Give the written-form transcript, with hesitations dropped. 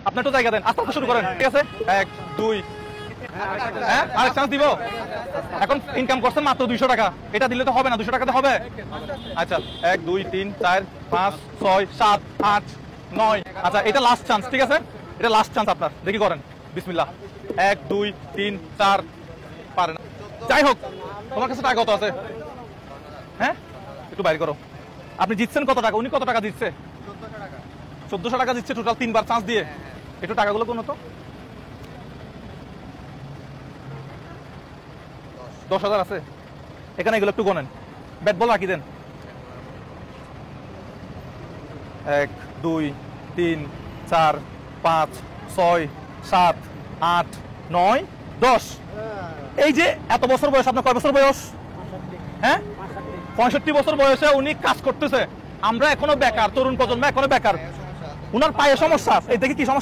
আপনি একটু জায়গা দেন, আস্তে আস্তে শুরু করেন, ঠিক আছে? 1 2 হ্যাঁ, আরেক চান্স দিব। এখন ইনকাম করছেন মাত্র 200 টাকা, এটা দিলে তো হবে না, 200 টাকাতে হবে? আচ্ছা 1 2 3 4 5 6 7 8 9। আচ্ছা এটা লাস্ট চান্স, ঠিক আছে? এটা লাস্ট চান্স আপনার, দেখি করেন, বিসমিল্লাহ। 1 2 3 4, পারেন। যাই হোক, তোমার কাছে টাকা কত আছে? হ্যাঁ, একটু বাইর করো। আপনি জিতছেন কত টাকা? উনি কত টাকা দিচ্ছে? 1400 টাকা দিচ্ছে টোটাল, 3 বার চান্স দিয়ে। একটু টাকাগুলো কোন তো? 10,000 আছে এখানে, এগুলো একটু গোনেন, ব্যাট বল রাখি দেন। 1 2 3 4 5 6 7 8 9 10। এই যে এত বছর বয়স, আপনার কয় বছর বয়স? হ্যাঁ, 65 বছর বয়সে উনি কাজ করতেছে। আমরা এখনো বেকার, তরুণ প্রজন্ম এখনো বেকার। উনার পায়ে সমস্যা, এই দেখি কি সমস্যা।